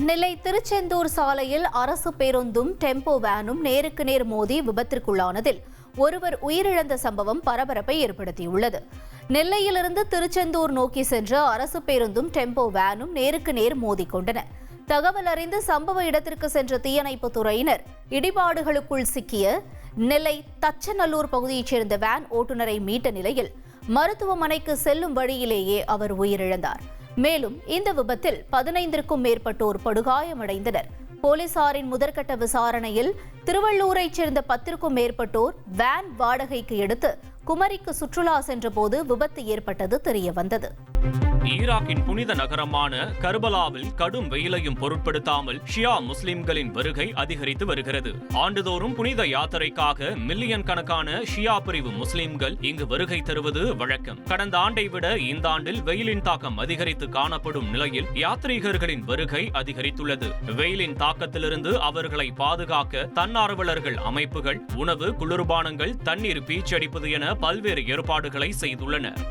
நெல்லை திருச்செந்தூர் சாலையில் அரசு பேருந்தும் டெம்போ வேனும் நேருக்கு நேர் மோதி விபத்திற்குள்ளானதில் ஒருவர் உயிரிழந்த சம்பவம் பரபரப்பை ஏற்படுத்தியுள்ளது. நெல்லையிலிருந்து திருச்செந்தூர் நோக்கி சென்ற அரசு பேருந்தும் டெம்போ வேனும் நேருக்கு நேர் மோதிக்கொண்டன. தகவல் அறிந்து சம்பவ இடத்திற்கு சென்ற தீயணைப்புத் துறையினர் இடிபாடுகளுக்குள் சிக்கிய நெல்லை தச்சநல்லூர் பகுதியைச் சேர்ந்த வேன் ஓட்டுநரை மீட்ட நிலையில் மருத்துவமனைக்கு செல்லும் வழியிலேயே அவர் உயிரிழந்தார். மேலும் இந்த விபத்தில் 15க்கும் மேற்பட்டோர் படுகாயமடைந்தனர். போலீசாரின் முதற்கட்ட விசாரணையில் திருவள்ளூரைச் சேர்ந்த 10க்கும் மேற்பட்டோர் வேன் வாடகைக்கு எடுத்து குமரிக்கு சுற்றுலா சென்றபோது விபத்து ஏற்பட்டது தெரியவந்தது. ஈராக்கின் புனித நகரமான கர்பலாவில் கடும் வெயிலையும் பொருட்படுத்தாமல் ஷியா முஸ்லிம்களின் வருகை அதிகரித்து வருகிறது. ஆண்டுதோறும் புனித யாத்திரைக்காக மில்லியன் கணக்கான ஷியா பிரிவு முஸ்லிம்கள் இங்கு வருகை தருவது வழக்கம். கடந்த ஆண்டை விட இந்த ஆண்டில் வெயிலின் தாக்கம் அதிகரித்து காணப்படும் நிலையில் யாத்ரீகர்களின் வருகை அதிகரித்துள்ளது. வெயிலின் தாக்கத்திலிருந்து அவர்களை பாதுகாக்க தன்னார்வலர்கள் அமைப்புகள் உணவு, குளிர்பானங்கள், தண்ணீர் பீச்சடிப்பது என பல்வேறு ஏற்பாடுகளை செய்துள்ளனர்.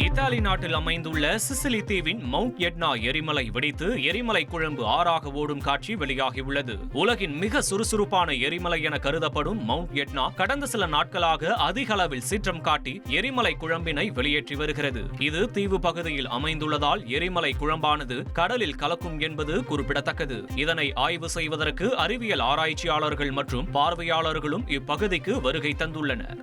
இத்தாலி நாட்டில் அமைந்துள்ள சிசிலி தீவின் மவுண்ட் எட்னா எரிமலை வெடித்து எரிமலை குழம்பு ஆறாக ஓடும் காட்சி வெளியாகியுள்ளது. உலகின் மிக சுறுசுறுப்பான எரிமலை என கருதப்படும் மவுண்ட் எட்னா கடந்த சில நாட்களாக அதிக அளவில் சீற்றம் காட்டி எரிமலை குழம்பினை வெளியேற்றி வருகிறது. இது தீவு பகுதியில் அமைந்துள்ளதால் எரிமலை குழம்பானது கடலில் கலக்கும் என்பது குறிப்பிடத்தக்கது. இதனை ஆய்வு செய்வதற்கு அறிவியல் ஆராய்ச்சியாளர்கள் மற்றும் பார்வையாளர்களும் இப்பகுதிக்கு வருகை தந்துள்ளனர்.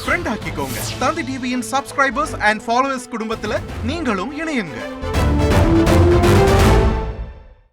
ஃப்ரெண்ட் ஆக்கிக்கோங்க. தந்தி டிவியின் சப்ஸ்கிரைபர்ஸ் அண்ட் ஃபாலோவர்ஸ் குடும்பத்துல நீங்களும் இணையுங்க.